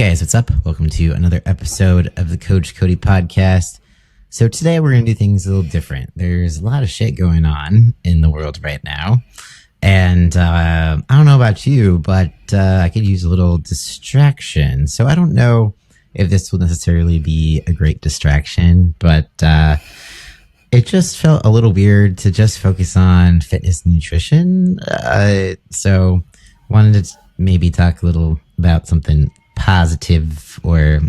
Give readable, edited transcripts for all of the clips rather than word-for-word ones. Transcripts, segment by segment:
guys, what's up? Welcome to another episode of the Coach Cody Podcast. So today we're going to do things a little different. There's a lot of shit going on in the world right now. And I don't know about you, but I could use a little distraction. So I don't know if this will necessarily be a great distraction, but it just felt a little weird to just focus on fitness and nutrition. So wanted to maybe talk a little about something positive or,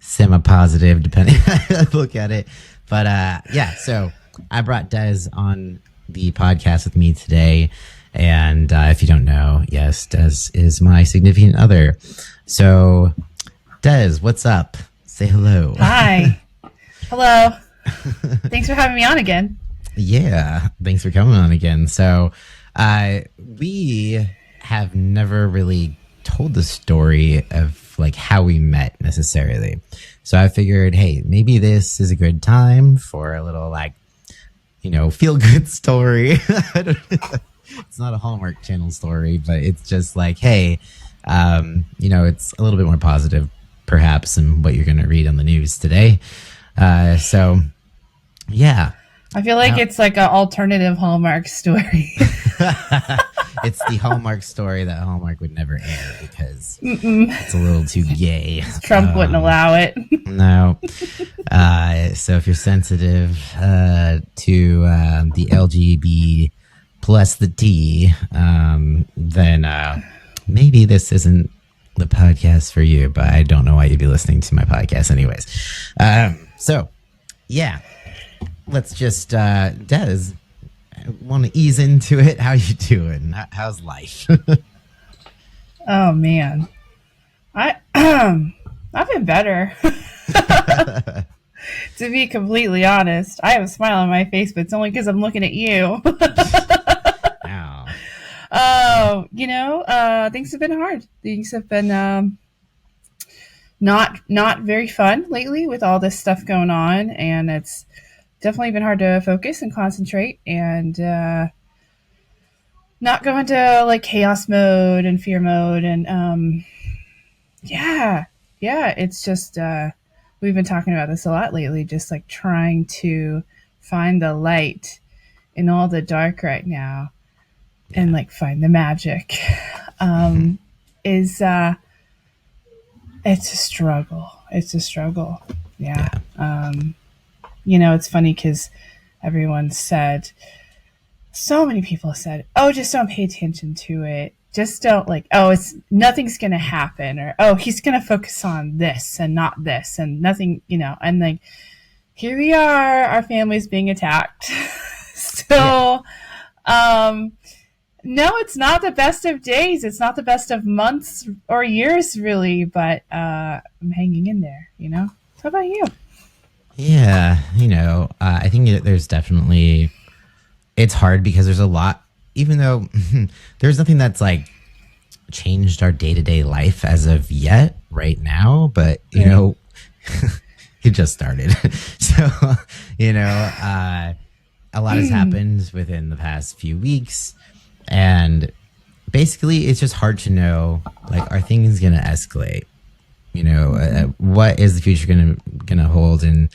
semi-positive, depending on how you look at it. But so I brought Des on the podcast with me today. And if you don't know, yes, Des is my significant other. So, Des, what's up? Say hello. Hi. Hello. Thanks for having me on again. Yeah, thanks for coming on again. So, we have never really told the story of like how we met necessarily. So I figured, hey, maybe this is a good time for a little feel good story. It's not a Hallmark Channel story, but it's just like, hey, it's a little bit more positive perhaps than what you're going to read on the news today. So yeah. I feel like it's like an alternative Hallmark story. It's the Hallmark story that Hallmark would never air because it's a little too gay. Trump wouldn't allow it. No. So if you're sensitive to the LGB plus the T, then maybe this isn't the podcast for you, but I don't know why you'd be listening to my podcast anyways. So, yeah. Let's just, Des, want to ease into it. How you doing? How's life? Oh man, I've been better. To be completely honest, I have a smile on my face, but it's only because I'm looking at you. Oh, things have been hard. Things have been not very fun lately with all this stuff going on, and it's definitely been hard to focus and concentrate and not go into like chaos mode and fear mode. And it's just we've been talking about this a lot lately, just like trying to find the light in all the dark right now and like find the magic. It's a struggle. Yeah. It's funny because everyone said, so many people said, oh, just don't pay attention to it. Just don't nothing's going to happen, or, oh, he's going to focus on this and not this and nothing, and like, here we are, our family's being attacked. So, no, it's not the best of days. It's not the best of months or years really, but, I'm hanging in there, How about you? Yeah, I think there's definitely, it's hard because there's a lot, even though there's nothing that's like changed our day-to-day life as of yet right now, but, it just started. So, a lot has happened within the past few weeks, and basically it's just hard to know, like, are things going to escalate? What is the future gonna hold? And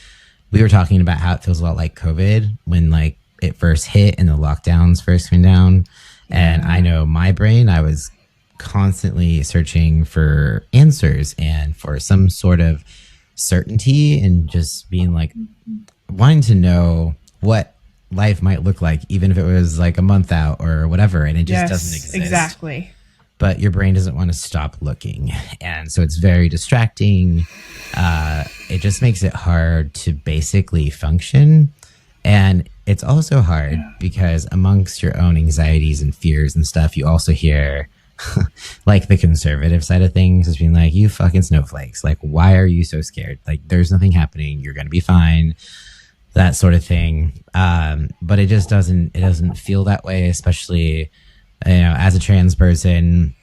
we were talking about how it feels a lot like COVID when like it first hit and the lockdowns first came down. And I know my brain, I was constantly searching for answers and for some sort of certainty and just being like wanting to know what life might look like, even if it was like a month out or whatever. And it just doesn't exist. Exactly. But your brain doesn't want to stop looking. And so it's very distracting. It just makes it hard to basically function. And it's also hard because amongst your own anxieties and fears and stuff, you also hear like the conservative side of things as being like, you fucking snowflakes. Like, why are you so scared? Like, there's nothing happening. You're going to be fine. That sort of thing. But it just doesn't feel that way, especially, as a trans person.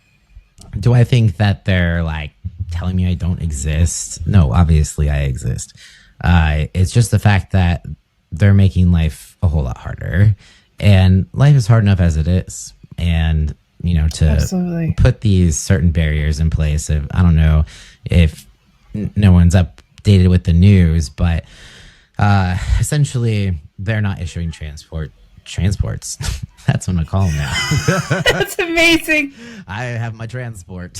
Do I think that they're like telling me I don't exist? No, obviously I exist. It's just the fact that they're making life a whole lot harder, and life is hard enough as it is. And to Absolutely. put these certain barriers in place. Of, I don't know if no one's updated with the news, but essentially they're not issuing transports. That's what I call them now. That's amazing. I have my transport.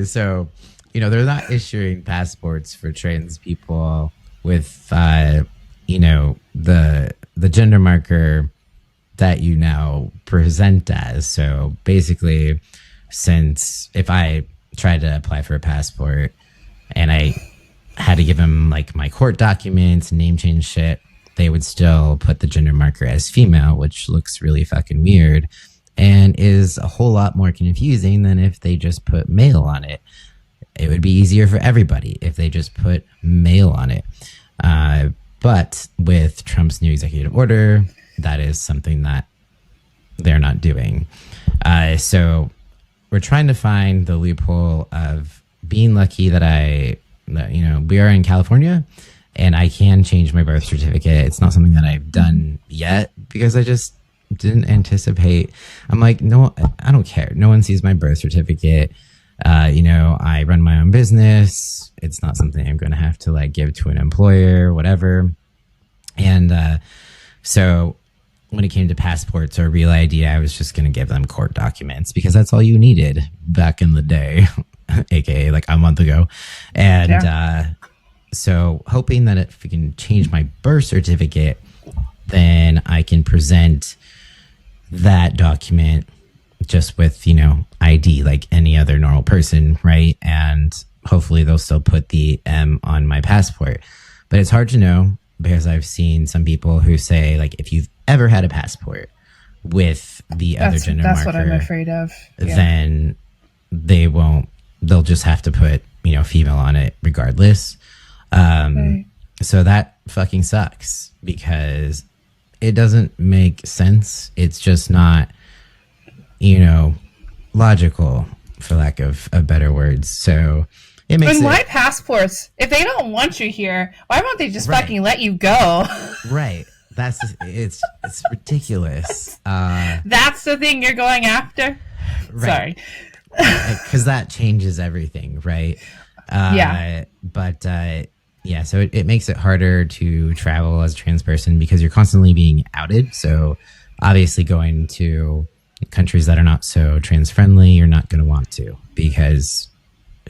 So, they're not issuing passports for trans people with, the gender marker that you now present as. So basically, since if I tried to apply for a passport and I had to give them like my court documents, name change shit, they would still put the gender marker as female, which looks really fucking weird and is a whole lot more confusing than if they just put male on it. It would be easier for everybody if they just put male on it. But with Trump's new executive order, that is something that they're not doing. So we're trying to find the loophole of being lucky that we are in California and I can change my birth certificate. It's not something that I've done yet because I just didn't anticipate. I'm like, no, I don't care. No one sees my birth certificate. I run my own business. It's not something I'm going to have to like give to an employer, whatever. And so when it came to passports or real ID, I was just going to give them court documents because that's all you needed back in the day, aka like a month ago. And so hoping that if we can change my birth certificate, then I can present that document just with, ID like any other normal person, right? And hopefully they'll still put the M on my passport. But it's hard to know because I've seen some people who say, like, if you've ever had a passport with the other gender marker, that's what I'm afraid of. Then they'll just have to put, female on it regardless. Right. So that fucking sucks because it doesn't make sense. It's just not, logical, for lack of better words. So it makes and why passports? If they don't want you here, why won't they just fucking let you go? Right. It's ridiculous. That's the thing you're going after? Right. Sorry. Because that changes everything, right? But so it makes it harder to travel as a trans person because you're constantly being outed. So obviously going to countries that are not so trans friendly, you're not going to want to because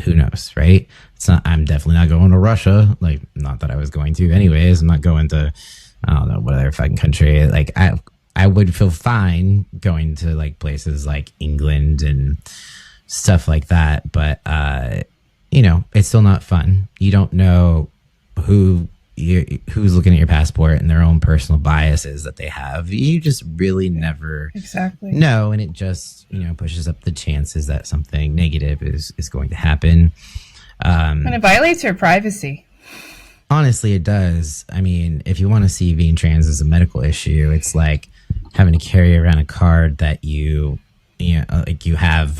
who knows, right? I'm definitely not going to Russia. Like, not that I was going to anyways. I'm not going to, I don't know, what other fucking country. Like, I would feel fine going to like places like England and stuff like that. But, it's still not fun. You don't know who's looking at your passport and their own personal biases that they have. You just really never know. And it just, pushes up the chances that something negative is going to happen. And it violates your privacy. Honestly, it does. I mean, if you want to see being trans as a medical issue, it's like having to carry around a card that you have,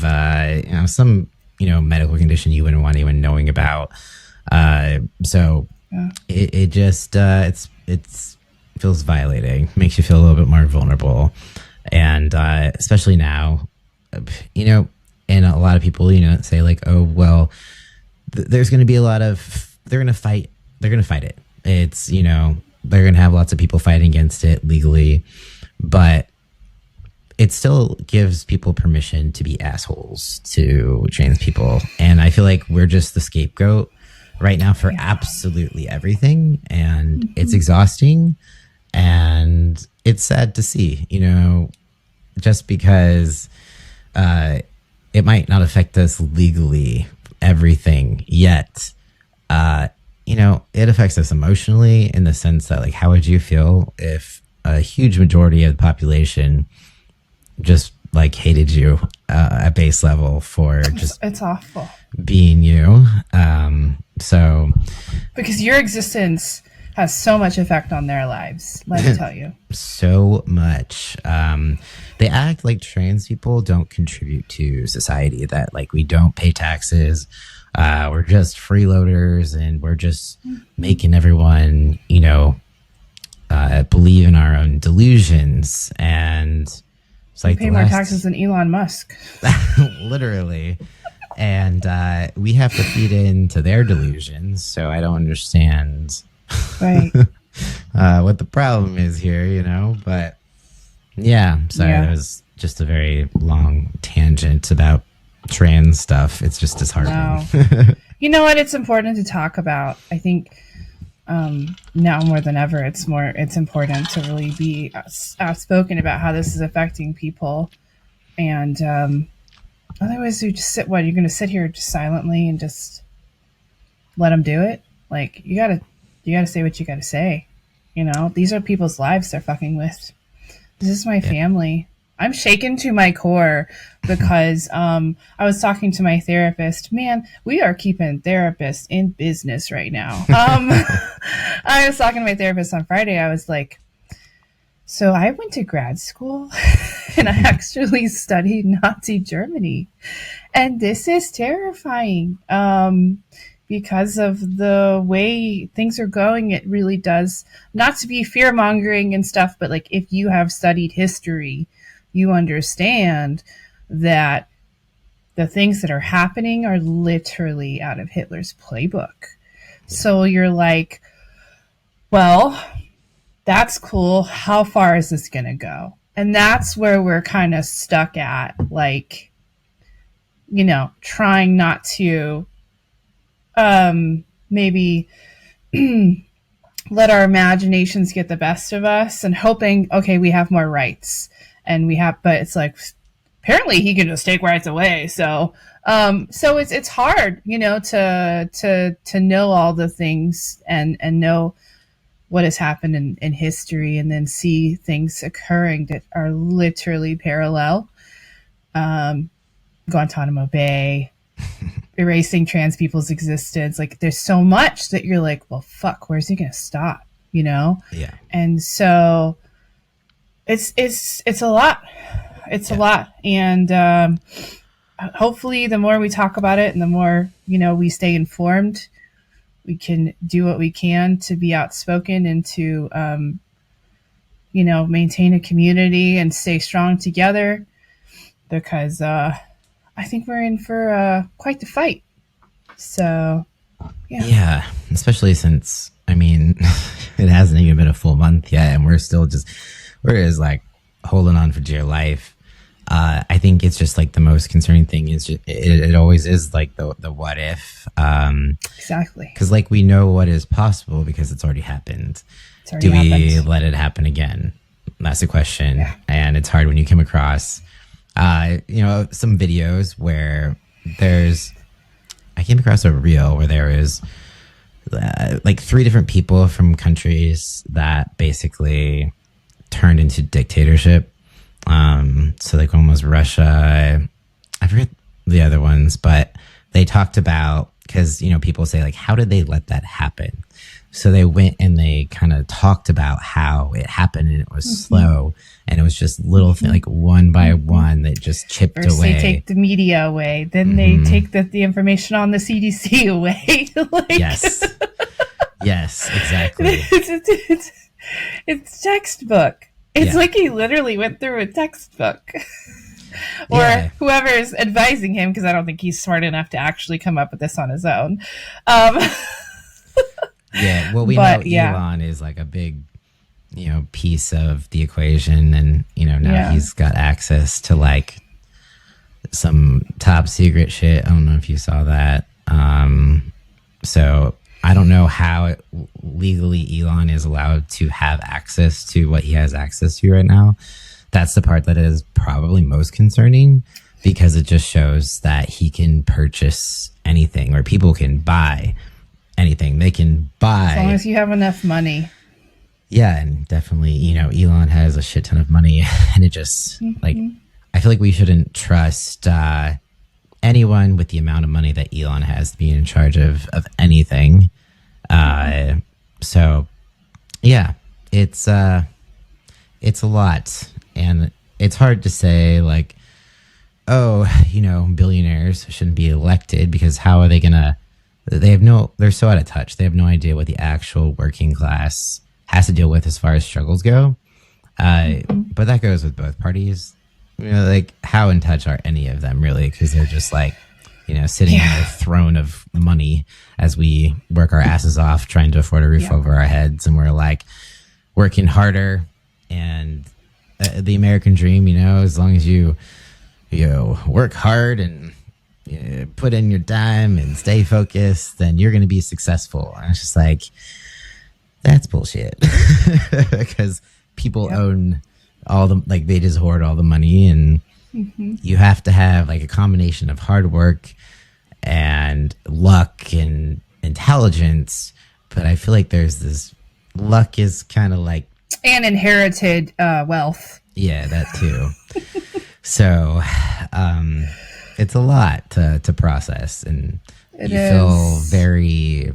some, medical condition you wouldn't want anyone knowing about. It just, it feels violating, makes you feel a little bit more vulnerable. And, especially now, and a lot of people, say like, oh, well, there's going to be they're going to fight it. It's, they're going to have lots of people fighting against it legally, but it still gives people permission to be assholes to trans people. And I feel like we're just the scapegoat right now for absolutely everything. And it's exhausting and it's sad to see, just because it might not affect us legally, everything yet. It affects us emotionally in the sense that, like, how would you feel if a huge majority of the population just like hated you at base level for just it's awful being you? So because your existence has so much effect on their lives, let me tell you. So much. They act like trans people don't contribute to society, that like we don't pay taxes. We're just freeloaders and we're just making everyone, believe in our own delusions, and it's like we pay more taxes than Elon Musk. Literally. And we have to feed into their delusions. So I don't understand right. what the problem is here, you know? But yeah, sorry, that was just a very long tangent about trans stuff. It's just disheartening. No. You know what? It's important to talk about. I think now more than ever, it's important to really be outspoken about how this is affecting people. And otherwise, you just sit. What, you're going to sit here just silently and just let them do it? Like, you gotta say what you gotta say. You know, these are people's lives they're fucking with. This is my family. I'm shaken to my core because I was talking to my therapist. Man, we are keeping therapists in business right now. I was talking to my therapist on Friday. I was like, so I went to grad school and I actually studied Nazi Germany. And this is terrifying because of the way things are going. It really does, not to be fear mongering and stuff, but like if you have studied history, you understand that the things that are happening are literally out of Hitler's playbook. So you're like, well, that's cool. How far is this going to go? And that's where we're kind of stuck at, like, you know, trying not to maybe let our imaginations get the best of us and hoping, okay, we have more rights. And but it's like, apparently he can just take rights away. So it's hard, you know, to know all the things and know what has happened in history and then see things occurring that are literally parallel. Guantanamo Bay, erasing trans people's existence. Like, there's so much that you're like, well, fuck, where's he going to stop? You know? Yeah. And so it's a lot. It's a lot. And hopefully the more we talk about it and the more, you know, we stay informed, we can do what we can to be outspoken and to, you know, maintain a community and stay strong together, because I think we're in for quite the fight. So, yeah. Yeah, especially since, I mean, it hasn't even been a full month yet, and we're just like holding on for dear life. I think it's just like the most concerning thing is it always is like the what if. Exactly. Because like we know what is possible because it's already happened. Do we let it happen again? That's the question. Yeah. And it's hard when you come across, you know, some videos where I came across a reel where there is like 3 different people from countries that basically turned into dictatorship. So like one was Russia. I forget the other ones, but they talked about, because, you know, people say like, how did they let that happen? So they went and they kind of talked about how it happened, and it was slow, and it was just little things, like one by one that just chipped First away. They take the media away, then they take the information on the CDC away. Like, yes, exactly. It's textbook. It's like he literally went through a textbook. Or whoever is advising him, because I don't think he's smart enough to actually come up with this on his own. Yeah, well, we know Elon is like a big, you know, piece of the equation, and, you know, now he's got access to like some top secret shit. I don't know if you saw that. So I don't know how legally Elon is allowed to have access to what he has access to right now. That's the part that is probably most concerning, because it just shows that he can purchase anything, or people can buy anything. They can buy, as long as you have enough money. Yeah, and definitely, you know, Elon has a shit ton of money, and it just like, I feel like we shouldn't trust anyone with the amount of money that Elon has to be in charge of anything. So yeah, it's a lot, and it's hard to say like, oh, you know, billionaires shouldn't be elected, because how are they gonna, they're so out of touch. They have no idea what the actual working class has to deal with as far as struggles go. But that goes with both parties. You know, like how in touch are any of them really? Because they're just like, you know, sitting on their throne of money as we work our asses off trying to afford a roof over our heads, and we're like working harder. And the American dream, you know, as long as you work hard and put in your time and stay focused, then you're going to be successful. And it's just like, that's bullshit. Because people own all the, like, they just hoard all the money, and you have to have like a combination of hard work and luck and intelligence. But I feel like there's this luck is kind of like, and inherited wealth. Yeah, that too. So it's a lot to process, and you feel very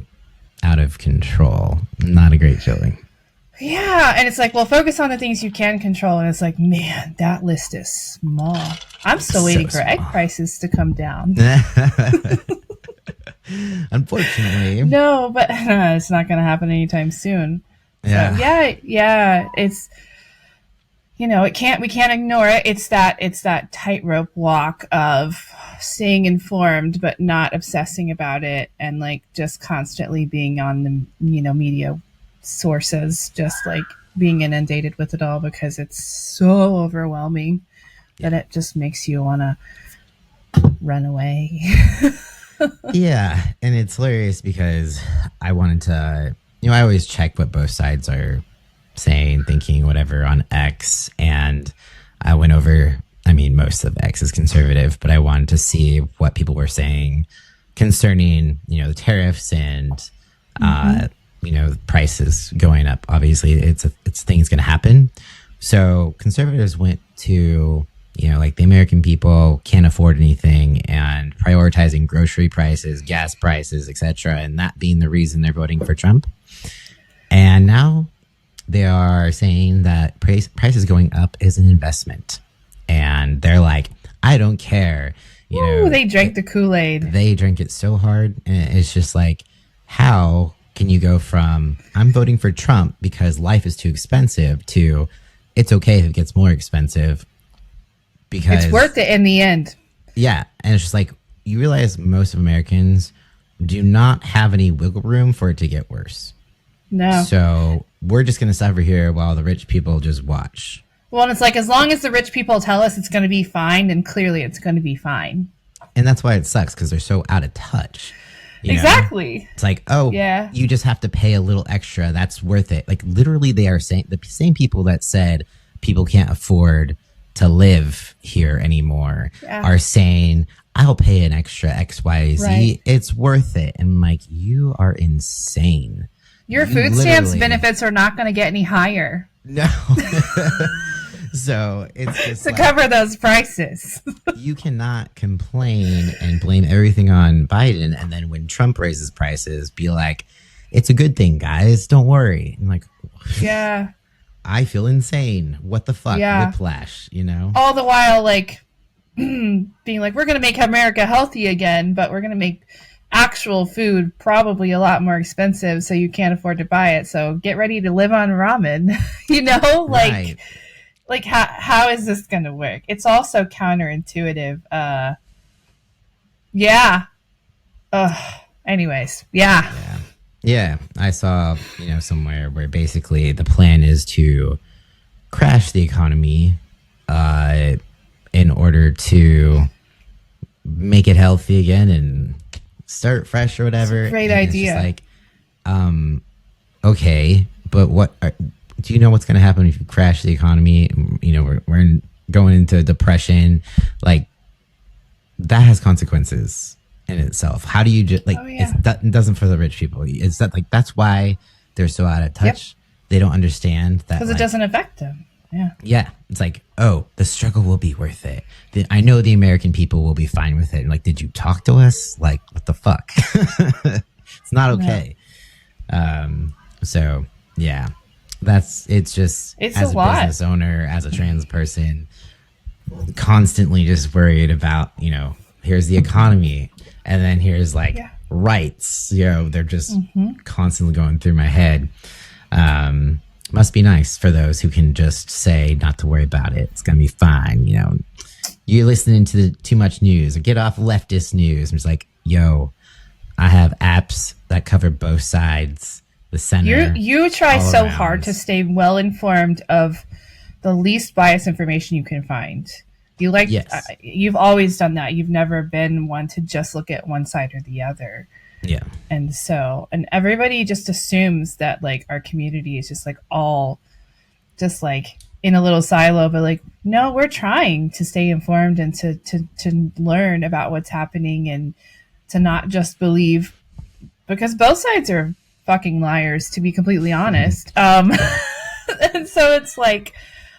out of control. Not a great feeling. Yeah, and it's like, well, focus on the things you can control, and it's like, man, that list is small. I'm still waiting for egg prices to come down. Unfortunately. No, but it's not going to happen anytime soon. Yeah. So, yeah, it's, you know, we can't ignore it. It's that tightrope walk of staying informed but not obsessing about it, and like just constantly being on the, you know, media sources, just like being inundated with it all, because it's so overwhelming that it just makes you want to run away. Yeah, and it's hilarious because I wanted to, you know, I always check what both sides are saying, thinking, whatever on X, and I went over, I mean, most of X is conservative, but I wanted to see what people were saying concerning, you know, the tariffs and you know, prices going up. Obviously, it's things going to happen. So conservatives went to, you know, like the American people can't afford anything, and prioritizing grocery prices, gas prices, etc., and that being the reason they're voting for Trump. And now they are saying that prices going up is an investment, and they're like, I don't care. You know, they drank the Kool-Aid. They drank it so hard, and it's just like, how can you go from I'm voting for Trump because life is too expensive to it's okay if it gets more expensive because it's worth it in the end. Yeah. And it's just like, you realize most of Americans do not have any wiggle room for it to get worse. No. So we're just going to suffer here while the rich people just watch. Well, and it's like, as long as the rich people tell us it's going to be fine, then clearly it's going to be fine. And that's why it sucks, because they're so out of touch. Exactly. It's like, oh, yeah, you just have to pay a little extra. That's worth it. Like, literally, they are saying, the same people that said people can't afford to live here anymore are saying, I'll pay an extra XYZ. Right. It's worth it. And I'm like, you are insane. Your food stamps benefits are not going to get any higher. No. So it's just to cover those prices. You cannot complain and blame everything on Biden, and then when Trump raises prices, be like, it's a good thing, guys. Don't worry. I'm like, yeah, I feel insane. What the fuck? Yeah. Whiplash, you know? All the while, like, being like, we're going to make America healthy again, but we're going to make actual food probably a lot more expensive, so you can't afford to buy it. So get ready to live on ramen, you know? Like, right. Like, how is this going to work? It's also counterintuitive. Yeah. Anyways, yeah. Yeah, I saw, you know, somewhere where basically the plan is to crash the economy in order to make it healthy again and start fresh or whatever. It's a great idea. It's like, okay, but what... do you know what's going to happen if you crash the economy? You know, we're going into depression. Like, that has consequences in itself. How do you just, like, it doesn't for the rich people. It's that, like, that's why they're so out of touch. Yep. They don't understand that. Because it doesn't affect them. Yeah. Yeah. It's like, oh, the struggle will be worth it. I know the American people will be fine with it. And like, did you talk to us? Like, what the fuck? It's not okay. No. So, yeah. It's just as a business owner, as a trans person, constantly just worried about, you know, here's the economy, and then here's rights, you know, they're just constantly going through my head. Must be nice for those who can just say not to worry about it. It's gonna be fine. You know, you're listening to too much news, or get off leftist news. And it's like, yo, I have apps that cover both sides, the center. You try so hard to stay well informed of the least biased information you can find. Yes. You've always done that. You've never been one to just look at one side or the other. Yeah. And everybody just assumes that like our community is just like all just like in a little silo, but like, no, we're trying to stay informed and to learn about what's happening and to not just believe, because both sides are fucking liars, to be completely honest. And so it's like,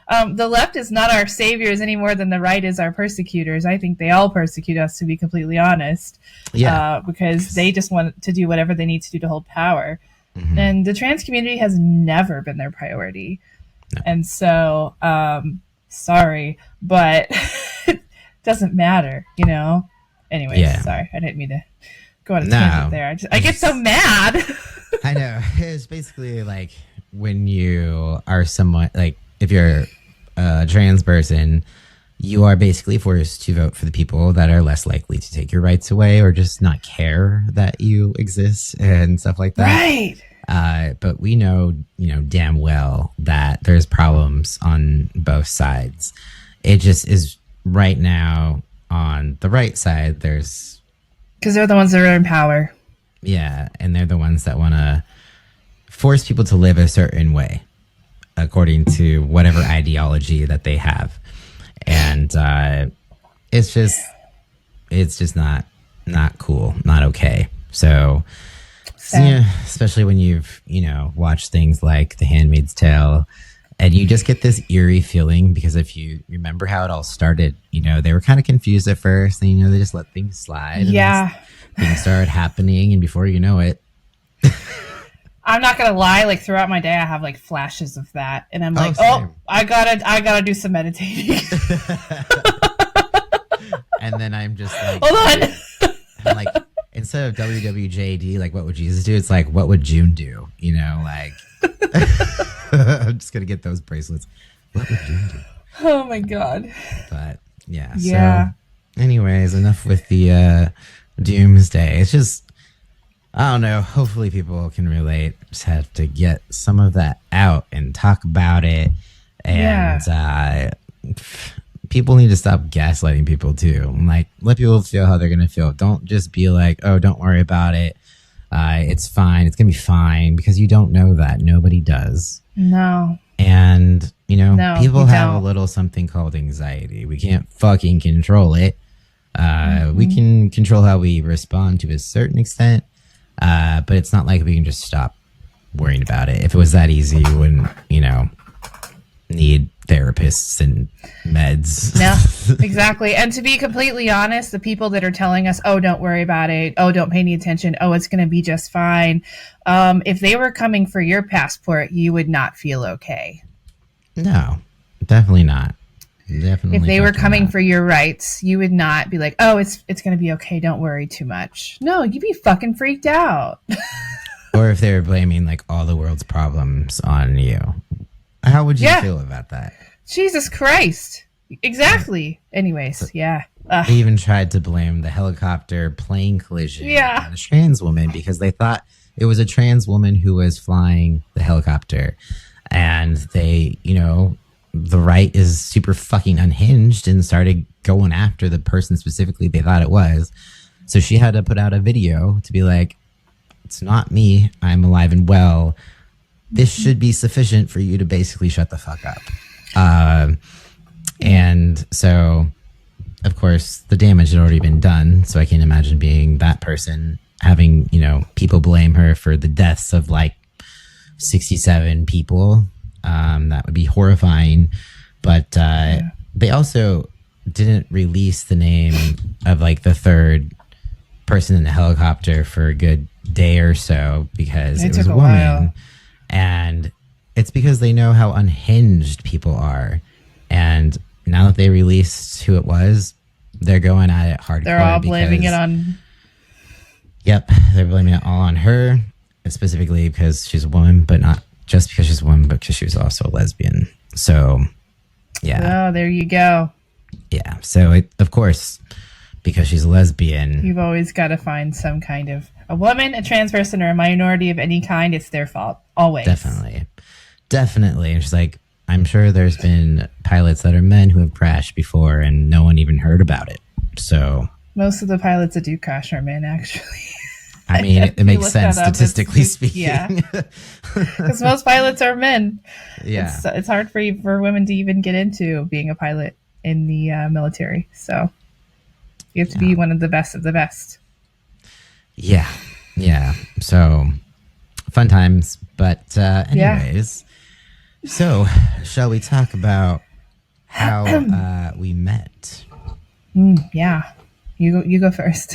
the left is not our saviors any more than the right is our persecutors. I think they all persecute us, to be completely honest. Yeah. Because they just want to do whatever they need to do to hold power. Mm-hmm. And the trans community has never been their priority. No. And so, sorry, but it doesn't matter, you know? Anyways, sorry. I didn't mean to go on a tangent there. I get so mad. I know. It's basically like when you are somewhat like, if you're a trans person, you are basically forced to vote for the people that are less likely to take your rights away or just not care that you exist and stuff like that. Right. But we know, damn well that there's problems on both sides. It just is right now on the right side. Because they're the ones that are in power. Yeah. And they're the ones that want to force people to live a certain way, according to whatever ideology that they have. And it's just not cool, not okay. So especially when you've, watched things like The Handmaid's Tale, and you just get this eerie feeling, because if you remember how it all started, they were kind of confused at first, and, they just let things slide. Yeah. And things started happening, and before you know it, I'm not gonna lie, like throughout my day I have like flashes of that, and I'm like, I gotta do some meditating. And then I'm just like, hold on. I'm like, instead of WWJD, like what would Jesus do? It's like, what would June do? Like I'm just gonna get those bracelets. What would June do? Oh my God. But yeah. So anyways, enough with the doomsday. It's just, I don't know. Hopefully people can relate. Just have to get some of that out and talk about it. And people need to stop gaslighting people too. Like, let people feel how they're going to feel. Don't just be like, oh, don't worry about it. It's fine. It's going to be fine, because you don't know that. Nobody does. No. And, people have a little something called anxiety. We can't fucking control it. We can control how we respond to a certain extent. But it's not like we can just stop worrying about it. If it was that easy, you wouldn't, need therapists and meds. No, exactly. And to be completely honest, the people that are telling us, oh, don't worry about it. Oh, don't pay any attention. Oh, it's going to be just fine. If they were coming for your passport, you would not feel okay. No, definitely not. Definitely. If they were coming for your rights, you would not be like, oh, it's going to be okay. Don't worry too much. No, you'd be fucking freaked out. Or if they were blaming like all the world's problems on you. How would you feel about that? Jesus Christ. Exactly. Anyways, yeah. They even tried to blame the helicopter plane collision on a trans woman, because they thought it was a trans woman who was flying the helicopter. And they, the right is super fucking unhinged and started going after the person specifically they thought it was. So she had to put out a video to be like, it's not me. I'm alive and well. This should be sufficient for you to basically shut the fuck up. And so, of course, the damage had already been done. So I can't imagine being that person, having, people blame her for the deaths of like 67 people. That would be horrifying. But they also didn't release the name of like the third person in the helicopter for a good day or so, because it was a woman. While. And it's because they know how unhinged people are. And now that they released who it was, they're going at it hardcore. They're all blaming it on... Yep, they're blaming it all on her, specifically because she's a woman, but not just because she's a woman, but because she was also a lesbian. So, yeah. Oh, there you go. Yeah. So, of course, because she's a lesbian, you've always got to find some kind of a woman, a trans person, or a minority of any kind. It's their fault. Always. Definitely. And she's like, I'm sure there's been pilots that are men who have crashed before and no one even heard about it. So most of the pilots that do crash are men, actually. I mean, it makes sense statistically speaking. Yeah, because most pilots are men. Yeah, it's hard for women to even get into being a pilot in the military. So you have to be one of the best of the best. Yeah. So fun times, but anyways. So shall we talk about how we met? Yeah, you go first.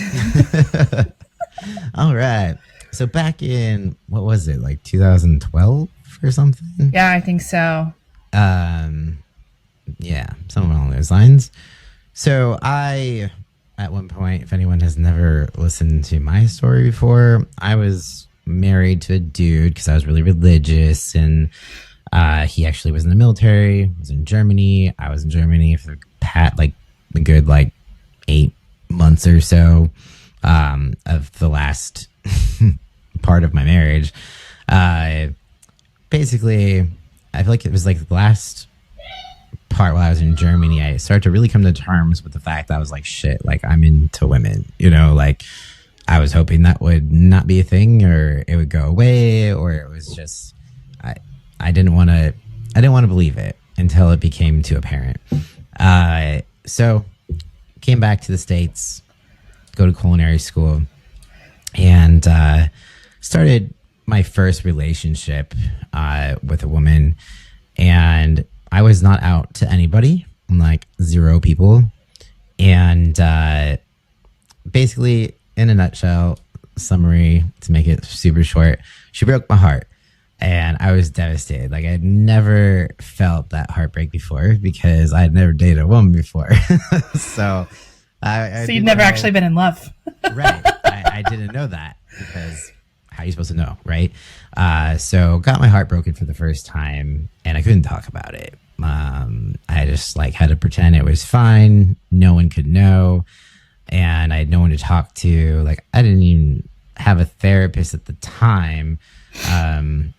All right. So back in, what was it, like 2012 or something? Yeah, I think so. Yeah, somewhere along those lines. So I, at one point, if anyone has never listened to my story before, I was married to a dude because I was really religious, and he actually was in the military, was in Germany. I was in Germany for a good 8 months or so of the last part of my marriage. Basically, I feel like it was like the last part while I was in Germany. I started to really come to terms with the fact that I was like, shit, like I'm into women, like I was hoping that would not be a thing, or it would go away, or it was just, I didn't want to believe it until it became too apparent. So came back to the States, go to culinary school, and started my first relationship with a woman. And I was not out to anybody, like 0 people. And basically, in a nutshell, summary, to make it super short, she broke my heart. And I was devastated. Like, I'd never felt that heartbreak before because I'd never dated a woman before. So you'd never actually been in love. Right. I didn't know that, because how are you supposed to know, right? So got my heart broken for the first time, and I couldn't talk about it. I just had to pretend it was fine. No one could know. And I had no one to talk to. Like, I didn't even have a therapist at the time. I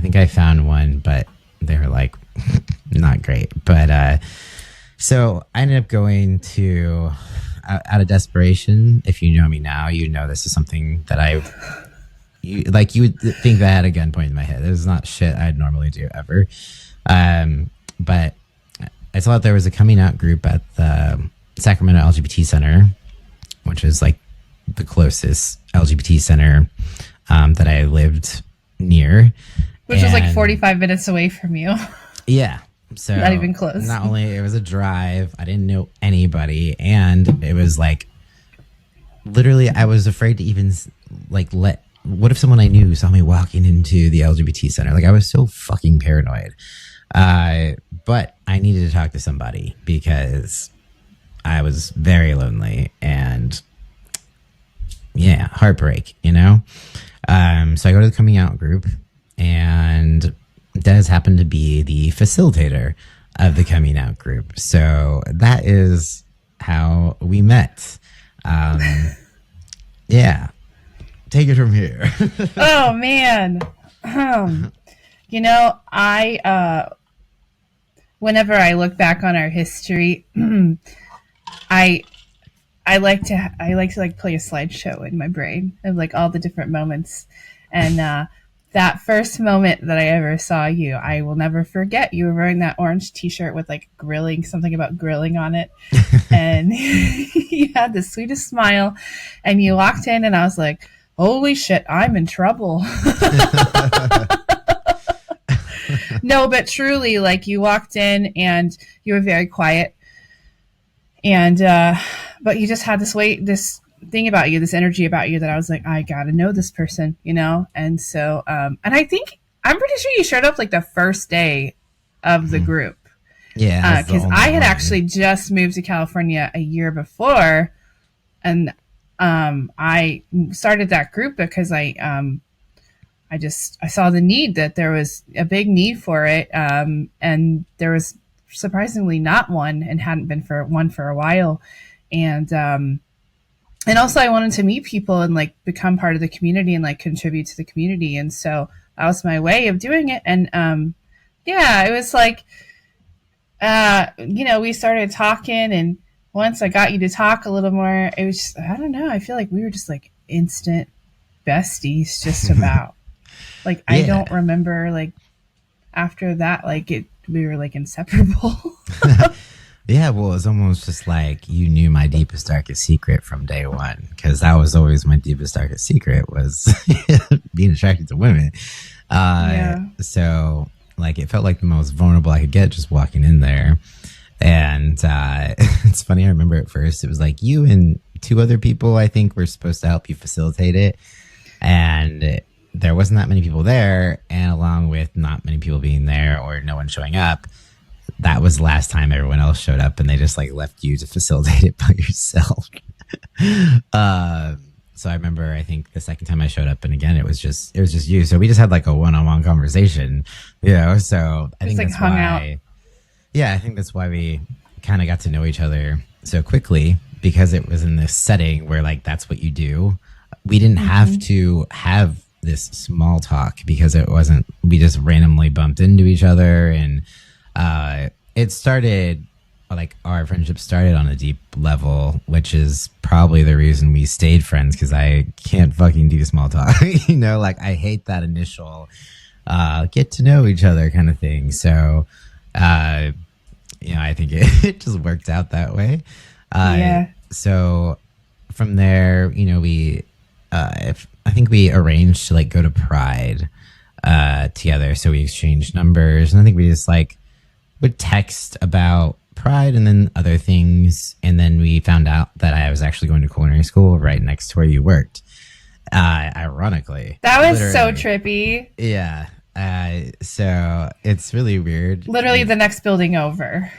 think I found one, but they were not great. But so I ended up going to, out of desperation. If you know me now, you know this is something that you would think that I had a gun pointed in my head. This is not shit I'd normally do ever. But I saw that there was a coming out group at the Sacramento LGBT Center, which is the closest LGBT center that I lived near. Which was 45 minutes away from you. Yeah. So not even close. Not only it was a drive, I didn't know anybody, and it was literally I was afraid to even what if someone I knew saw me walking into the LGBT center? I was so fucking paranoid. But I needed to talk to somebody because I was very lonely, and yeah, heartbreak, So I go to the coming out group, and Des happened to be the facilitator of the coming out group. So that is how we met. Yeah. Take it from here. Oh, man. I whenever I look back on our history, I like to play a slideshow in my brain of all the different moments. And that first moment that I ever saw you, I will never forget. You were wearing that orange t-shirt with something about grilling on it. And you had the sweetest smile, and you walked in, and I was like, holy shit, I'm in trouble. No, but truly, you walked in and you were very quiet, and but you just had this thing about you, this energy about you, that I was like, I gotta know this person, And so, and I'm pretty sure you showed up the first day of the group. Yeah. Because I had actually just moved to California a year before, and I started that group because I I saw the need, that there was a big need for it. And there was surprisingly not one, and hadn't been for one for a while. And also I wanted to meet people and like become part of the community and like contribute to the community. And so that was my way of doing it. And, it was like, we started talking, and once I got you to talk a little more, it was just, I don't know. I feel like we were just like instant besties, just about. Like, I don't remember like after that, like we were like inseparable. Yeah, well, it's almost just like you knew my deepest, darkest secret from day one, because that was always my deepest, darkest secret, was being attracted to women. So, like, it felt like the most vulnerable I could get just walking in there. And it's funny, I remember at first it was like you and two other people, I think, were supposed to help you facilitate it. And there wasn't that many people there. And along with not many people being there or no one showing up, that was the last time everyone else showed up, and they just like left you to facilitate it by yourself. So I remember, I think the second time I showed up, and again, it was just you. So we just had like a one-on-one conversation, so I think that's why. Yeah, I think that's why we kind of got to know each other so quickly, because it was in this setting where like that's what you do. We didn't have to have this small talk, because it wasn't. We just randomly bumped into each other, and it started, like, our friendship started on a deep level, which is probably the reason we stayed friends, because I can't fucking do small talk. Like, I hate that initial get to know each other kind of thing. So, I think it just worked out that way. So from there, I think we arranged to like go to Pride together. So we exchanged numbers, and I think we just like would text about Pride and then other things. And then we found out that I was actually going to culinary school right next to where you worked. Ironically. That was so trippy. Yeah. So it's really weird. Literally the next building over.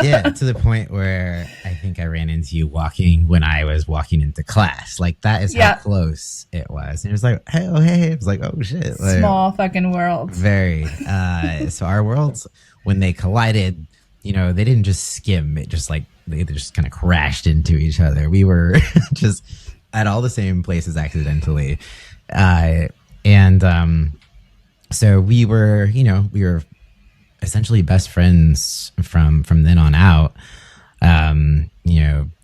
Yeah, to the point where I think I ran into you walking when I was walking into class. Like, that is how close it was. And it was like, hey, oh, hey. It was like, oh, shit. Like, small fucking worlds. Very. So our worlds, when they collided, they didn't just skim. It just like, they just kind of crashed into each other. We were just at all the same places accidentally. So we were essentially best friends from then on out,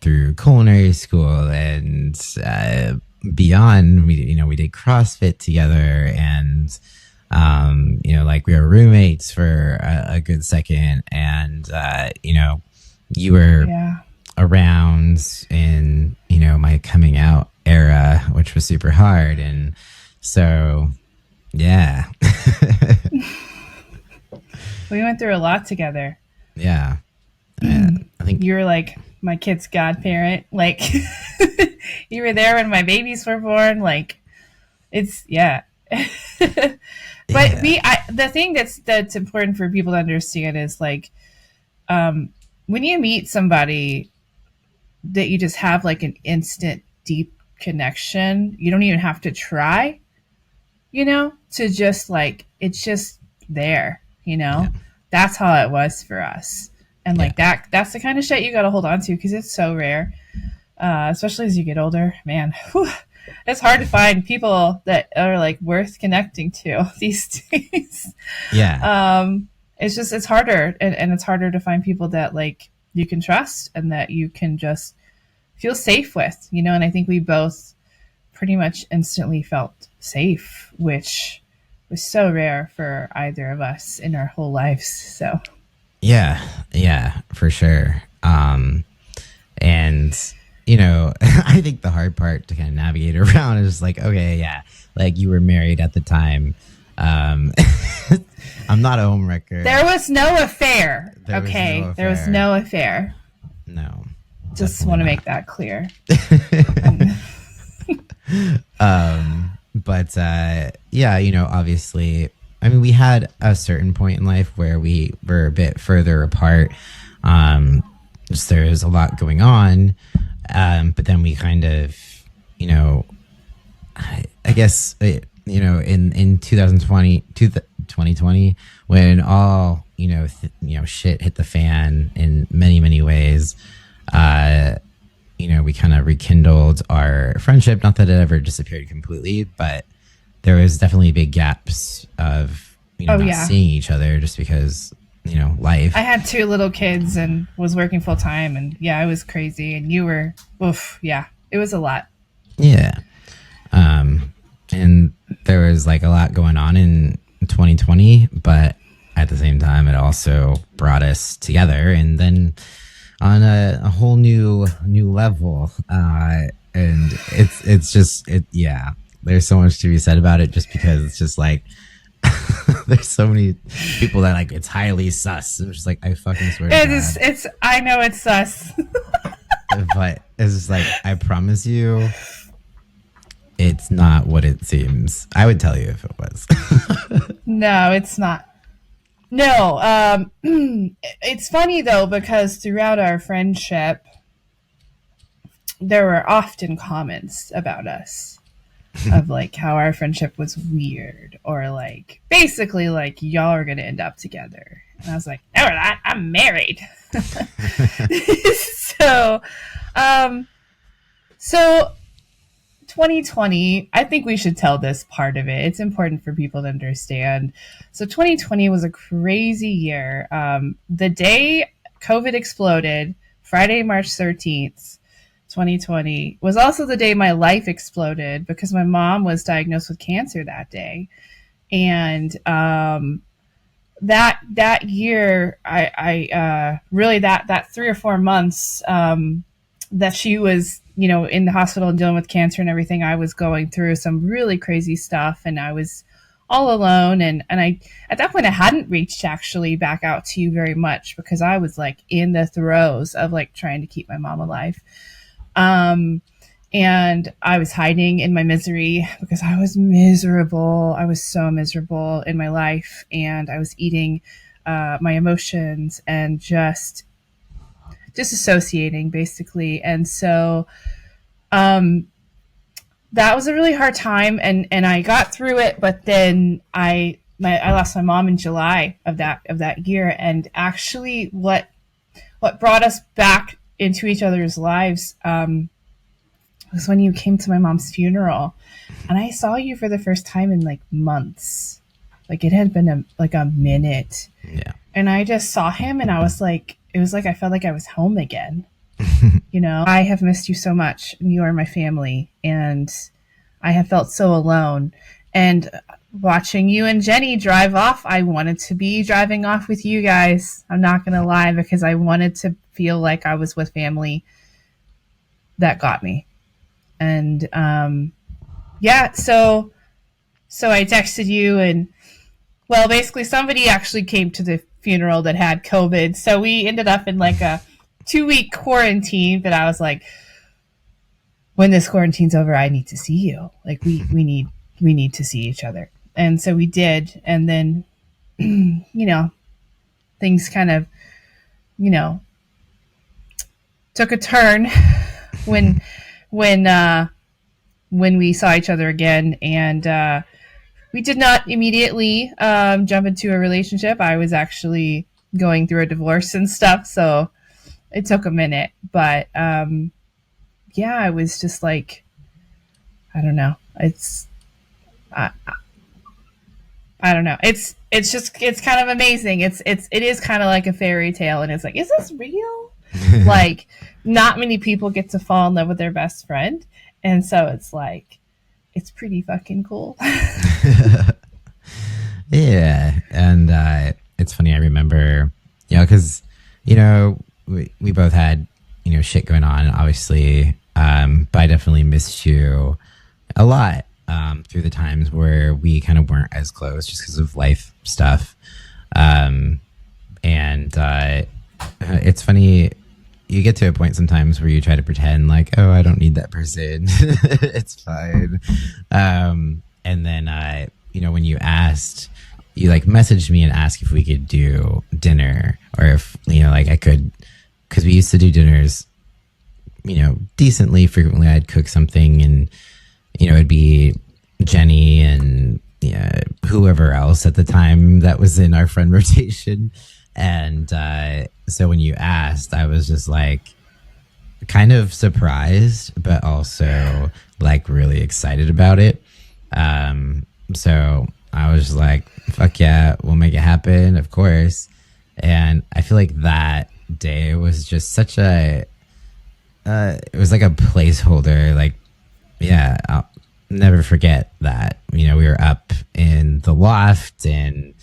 through culinary school and beyond. We did CrossFit together, and we were roommates for a good second, and you were around in my coming out era, which was super hard, and so yeah. We went through a lot together. Yeah. I think you were like my kid's godparent. Like, you were there when my babies were born. Like, it's But the thing that's important for people to understand is like, when you meet somebody that you just have like an instant deep connection, you don't even have to try, to just like, it's just there. That's how it was for us. And like that's the kind of shit you got to hold on to, because it's so rare, especially as you get older, man. It's hard to find people that are like worth connecting to these days. It's harder, and it's harder to find people that like you can trust and that you can just feel safe with, and I think we both pretty much instantly felt safe, which was so rare for either of us in our whole lives. So yeah, for sure. And I think the hard part to kind of navigate around is like, okay, yeah, like you were married at the time. I'm not a homewrecker. There was no affair. There was no affair. No, just want to make that clear. But obviously, I mean, we had a certain point in life where we were a bit further apart. Just there was a lot going on. But then we kind of, I guess, in 2020, when all, shit hit the fan in many, many ways, we kind of rekindled our friendship. Not that it ever disappeared completely, but there was definitely big gaps of, not seeing each other just because, life. I had 2 little kids and was working full time, and it was crazy. And you were, it was a lot. Yeah. And there was like a lot going on in 2020, but at the same time, it also brought us together, and then on a whole new level. And it's just, there's so much to be said about it, just because it's just like, there's so many people that like, it's highly sus. It's just like, I fucking swear to God. I know it's sus. But it's just like, I promise you, it's not what it seems. I would tell you if it was. No, it's not. No, it's funny though, because throughout our friendship, there were often comments about us of like how our friendship was weird, or like basically like y'all are gonna end up together. And I was like, no, we're not. I'm married. So 2020, I think we should tell this part of it. It's important for people to understand. So 2020 was a crazy year. The day COVID exploded, Friday, March 13th, 2020, was also the day my life exploded, because my mom was diagnosed with cancer that day. And that year, I really that 3 or 4 months that she was, in the hospital and dealing with cancer and everything, I was going through some really crazy stuff, and I was all alone. And I, at that point, I hadn't reached actually back out to you very much, because I was like in the throes of like trying to keep my mom alive. And I was hiding in my misery, because I was miserable. I was so miserable in my life, and I was eating my emotions and just disassociating, basically. And so that was a really hard time, and I got through it. But then I lost my mom in July of that year. And actually what brought us back into each other's lives was when you came to my mom's funeral, and I saw you for the first time in like months. Like it had been a minute. Yeah. And I just saw him, and I was like, it was like I felt like I was home again. I have missed you so much, and you are my family, and I have felt so alone. And watching you and Jenny drive off, I wanted to be driving off with you guys. I'm not going to lie, because I wanted to feel like I was with family that got me. And so I texted you, and well, basically somebody actually came to the funeral that had COVID. So we ended up in like a 2-week quarantine, but I was like, when this quarantine's over, I need to see you. Like we need to see each other. And so we did. And then, things kind of, took a turn when we saw each other again. And, we did not immediately jump into a relationship. I was actually going through a divorce and stuff, so it took a minute. But I was just like, I don't know. I don't know. It's kind of amazing. It is kind of like a fairy tale, and it's like, is this real? Like, not many people get to fall in love with their best friend, and so it's like, it's pretty fucking cool. Yeah. And it's funny, I remember, because, we both had, shit going on, obviously. But I definitely missed you a lot through the times where we kind of weren't as close just because of life stuff. And it's funny, you get to a point sometimes where you try to pretend like, oh, I don't need that person. It's fine. And then, when you asked, you like messaged me and asked if we could do dinner, or if, I could, because we used to do dinners, decently frequently. I'd cook something, and, it'd be Jenny and whoever else at the time that was in our friend rotation. And so when you asked, I was just like kind of surprised, but also like really excited about it. So I was just like, fuck yeah, we'll make it happen, of course. And I feel like that day was just such a, it was like a placeholder. Like, yeah, I'll never forget that. You know, we were up in the loft and,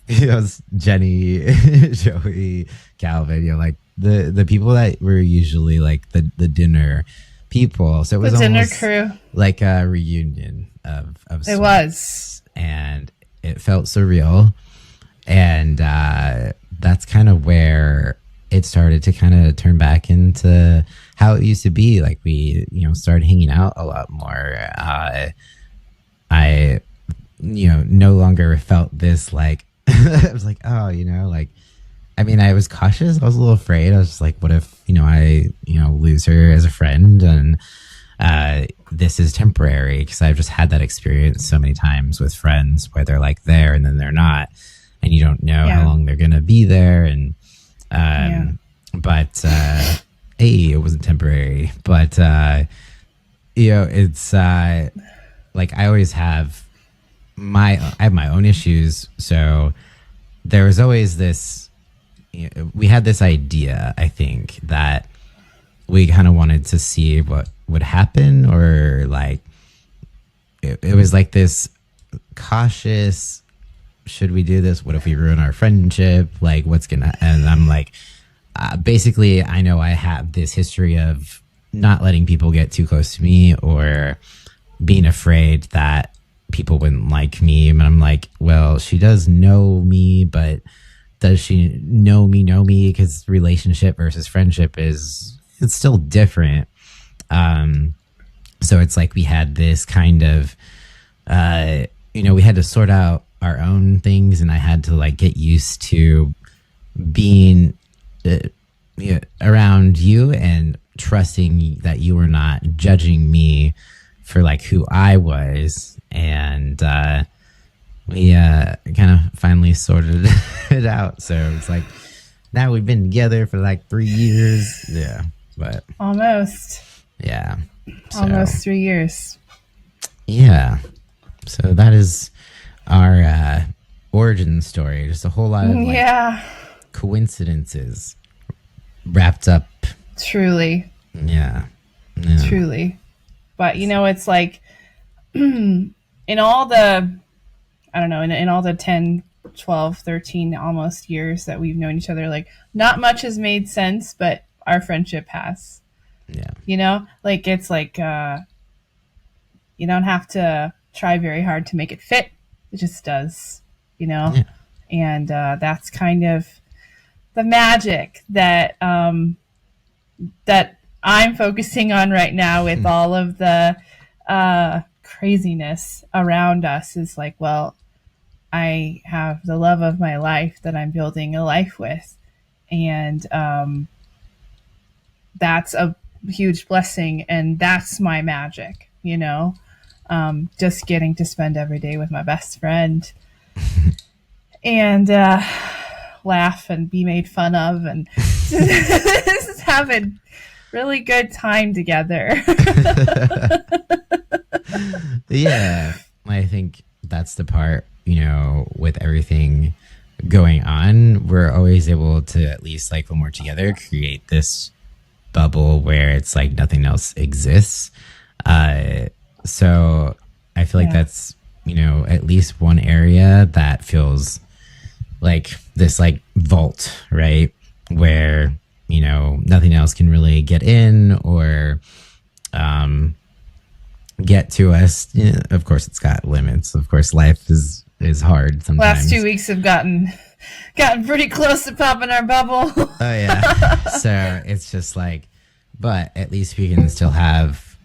it was Jenny, Joey, Calvin, you know, like the people that were usually like the dinner people. So it was the dinner almost crew, like a reunion of it sorts. was, And it felt surreal. And that's kind of where it started to kind of turn back into how it used to be. Like we, you know, started hanging out a lot more. I, you know, no longer felt this like, I was like, oh, you know, like, I mean, I was cautious. I was a little afraid. I was just like, what if, you know, I, you know, lose her as a friend and this is temporary, because I've just had that experience so many times with friends where they're like there and then they're not, and you don't know how long they're going to be there. And, but, hey, it wasn't temporary, but, you know, it's, like I always have I have my own issues. So there was always this, you know, we had this idea, I think, that we kind of wanted to see what would happen, or like, it was like this cautious, should we do this? What if we ruin our friendship? Like, what's gonna, and I'm like, basically, I know I have this history of not letting people get too close to me, or being afraid that people wouldn't like me. And I'm like, well, she does know me, but does she know me? Because relationship versus friendship it's still different. So it's like we had this kind of, you know, we had to sort out our own things, and I had to like get used to being around you and trusting that you were not judging me for like who I was. And we kind of finally sorted it out. So it's like now we've been together for like 3 years. Yeah, but almost. Yeah, so, almost 3 years. Yeah, so that is our origin story. Just a whole lot of like, coincidences wrapped up. Truly. Yeah. Truly. But you know, it's like in all the, I don't know, in all the 10, 12, 13 almost years that we've known each other, like not much has made sense, but our friendship has. Yeah. You know, like it's like you don't have to try very hard to make it fit. It just does, you know? Yeah. And that's kind of the magic that that I'm focusing on right now with all of the craziness around us, is like, well, I have the love of my life that I'm building a life with. And that's a huge blessing. And that's my magic, you know, just getting to spend every day with my best friend and laugh and be made fun of and just have a really good time together. Yeah, I think that's the part, you know, with everything going on, we're always able to, at least like when we're together, create this bubble where it's like nothing else exists. So I feel like that's, you know, at least one area that feels like this like vault, right? Where, you know, nothing else can really get in or get to us. Yeah, of course, it's got limits. Of course, life is hard sometimes. Last 2 weeks have gotten pretty close to popping our bubble. Oh yeah. So it's just like, but at least we can still have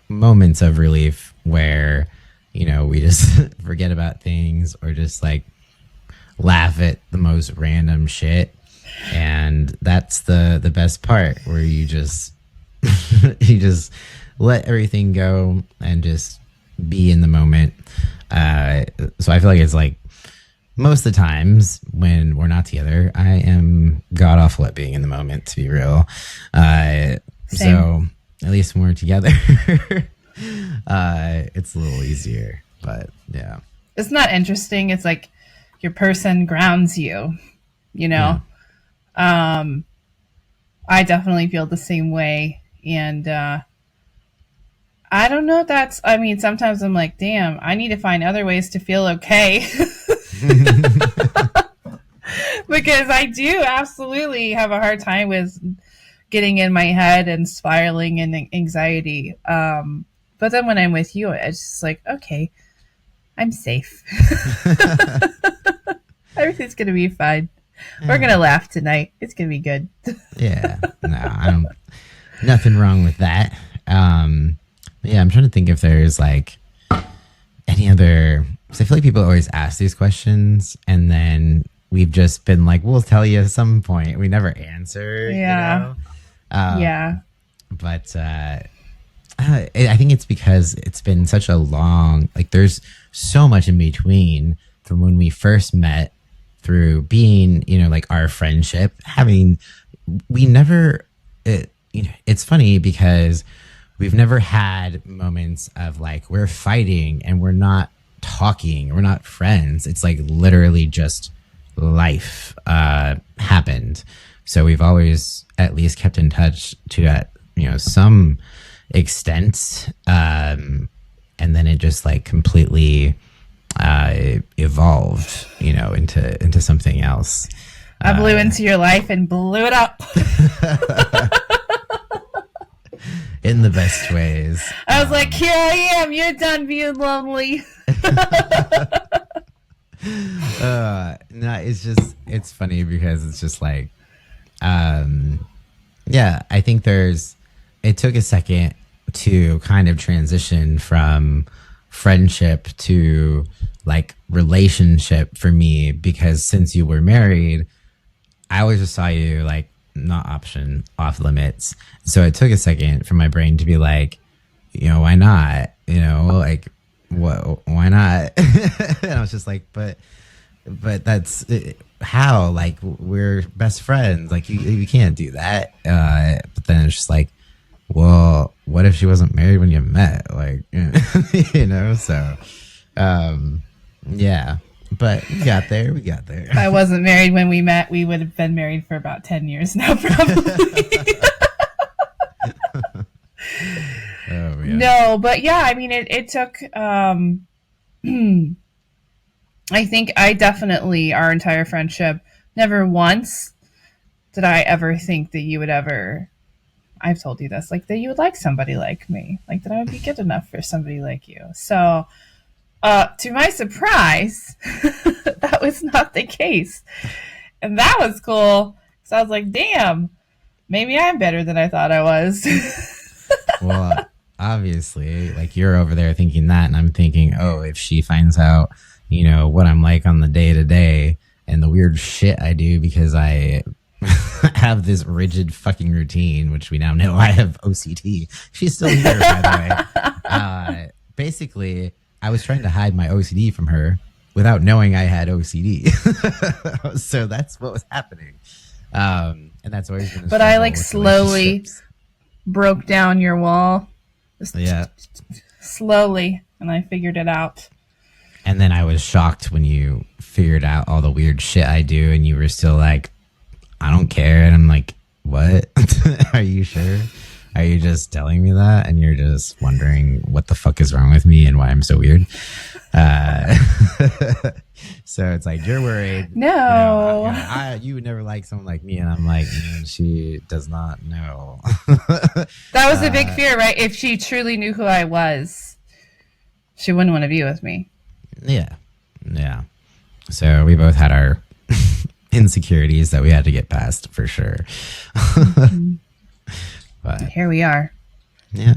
moments of relief where, you know, we just forget about things or just like laugh at the most random shit. And that's the best part, where you just you just let everything go and just be in the moment. So I feel like it's like most of the times when we're not together, I am god awful at being in the moment, to be real. So at least when we're together, it's a little easier. But yeah, it's not interesting. It's like your person grounds you, you know. Yeah. I definitely feel the same way, and I don't know if that's, I mean, sometimes I'm like, damn, I need to find other ways to feel okay. Because I do absolutely have a hard time with getting in my head and spiraling in anxiety. But then when I'm with you, it's just like, okay, I'm safe. Everything's going to be fine. We're going to laugh tonight. It's going to be good. Yeah. No, nothing wrong with that. Yeah, I'm trying to think if there's like any other, because I feel like people always ask these questions and then we've just been like, we'll tell you at some point. We never answer. Yeah. You know? Yeah. But I think it's because it's been such a long, like there's so much in between from when we first met through being, you know, like our friendship, we never, it's funny because we've never had moments of like, we're fighting and we're not talking, we're not friends. It's like literally just life happened. So we've always at least kept in touch to that, you know, some extent. And then it just like completely evolved, you know, into something else. I blew into your life and blew it up. In the best ways. I was like, here I am. You're done being lonely. No, it's funny because it's just like, yeah, I think it took a second to kind of transition from friendship to like relationship for me, because since you were married, I always just saw you like not option, off limits. So it took a second for my brain to be like, you know, why not? You know, like what? Why not? And I was just like, but that's how, like, we're best friends. Like you can't do that. But then it's just like, well, what if she wasn't married when you met? Like, you know, so, yeah, but we got there. If I wasn't married when we met, we would have been married for about 10 years now, probably. Oh, yeah. No, but yeah, I mean, it took, I think I definitely, our entire friendship, never once did I ever think that you would ever, I've told you this, like that you would like somebody like me, like that I would be good enough for somebody like you. So, to my surprise, that was not the case. And that was cool. So I was like, damn, maybe I'm better than I thought I was. Well, obviously, like you're over there thinking that, and I'm thinking, oh, if she finds out, you know, what I'm like on the day to day and the weird shit I do because I have this rigid fucking routine, which we now know I have OCD. She's still here, by the way. Basically, I was trying to hide my OCD from her without knowing I had OCD. So that's what was happening. And that's always been a But I like slowly broke down your wall. Yeah. Slowly. And I figured it out. And then I was shocked when you figured out all the weird shit I do and you were still like, I don't care. And I'm like, what? Are you sure? Are you just telling me that? And you're just wondering what the fuck is wrong with me and why I'm so weird? So it's like, you're worried. No. You would never like someone like me. And I'm like, she does not know. That was a big fear, right? If she truly knew who I was, she wouldn't want to be with me. Yeah. Yeah. So we both had our insecurities that we had to get past for sure. Mm-hmm. But here we are. Yeah.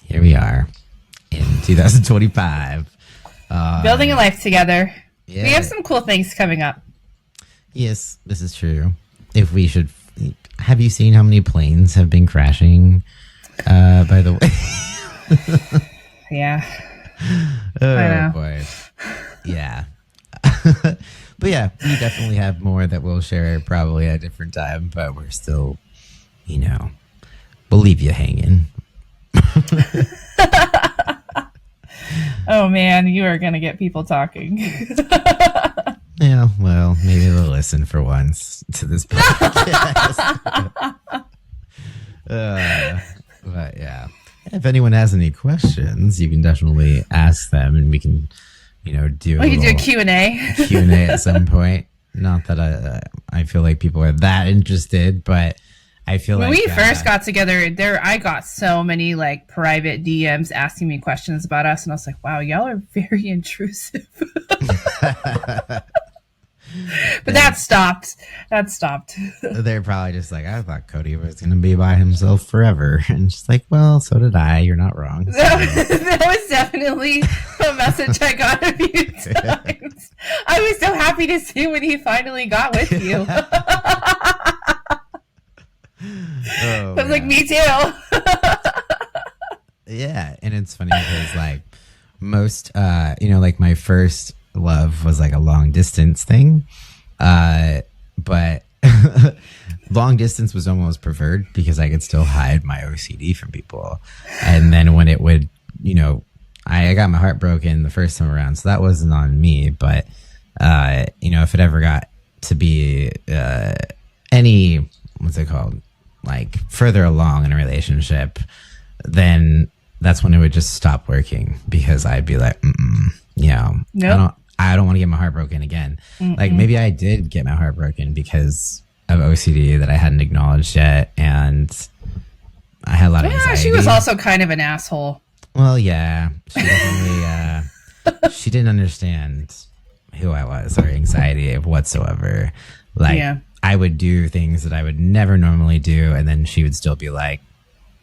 Here we are in 2025. Building a life together. Yeah. We have some cool things coming up. Yes, this is true. Have you seen how many planes have been crashing, by the way? Yeah. Oh boy. Yeah. But yeah, we definitely have more that we'll share probably at a different time, but we're still, we'll leave you hanging. Oh man, you are going to get people talking. Yeah, well, maybe they'll listen for once to this podcast. But yeah, if anyone has any questions, you can definitely ask them, and we can, do a Q&A. Q&A at some point. Not that I feel like people are that interested, but I feel when like we first got together, I got so many like private DMs asking me questions about us, and I was like, "Wow, y'all are very intrusive." But that stopped. They're probably just like, I thought Cody was going to be by himself forever. And just like, well, so did I. You're not wrong. So. That was definitely a message I got a few times. I was so happy to see when he finally got with you. I was like, me too. Yeah. And it's funny because like most, like my first love was like a long distance thing. But long distance was almost preferred because I could still hide my OCD from people. And then when it would, I got my heart broken the first time around, so that wasn't on me. But, if it ever got to be any, what's it called? Like further along in a relationship, then that's when it would just stop working because I'd be like, nope. I don't want to get my heart broken again. Like maybe I did get my heart broken because of OCD that I hadn't acknowledged yet, and I had a lot of anxiety. She was also kind of an asshole. Well, yeah, she definitely she didn't understand who I was or anxiety whatsoever. Like I would do things that I would never normally do, and then she would still be like,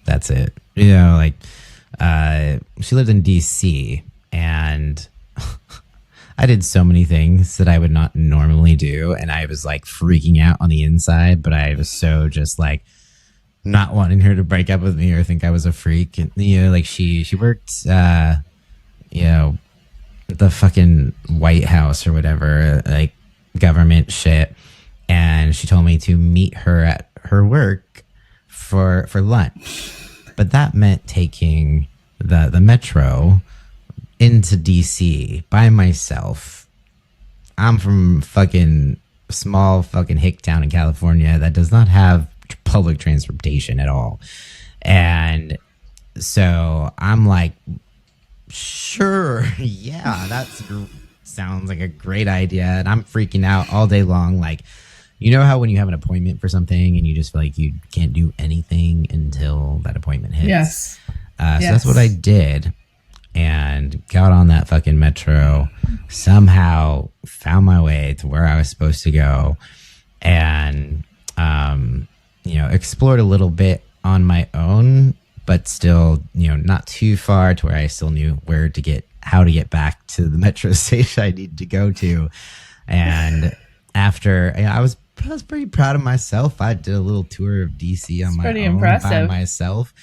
"That's it." Like she lived in DC, and I did so many things that I would not normally do, and I was like freaking out on the inside, but I was so just like not wanting her to break up with me or think I was a freak. And, like she worked, the fucking White House or whatever, like government shit. And she told me to meet her at her work for lunch, but that meant taking the metro into DC by myself. I'm from fucking small fucking hick town in California that does not have public transportation at all. And so I'm like, sure, yeah, sounds like a great idea. And I'm freaking out all day long. Like, how when you have an appointment for something and you just feel like you can't do anything until that appointment hits? Yes. So that's what I did. And got on that fucking metro, somehow found my way to where I was supposed to go, and, explored a little bit on my own, but still, not too far to where I still knew how to get back to the metro station I needed to go to. And after, I was pretty proud of myself. I did a little tour of DC on my own by myself.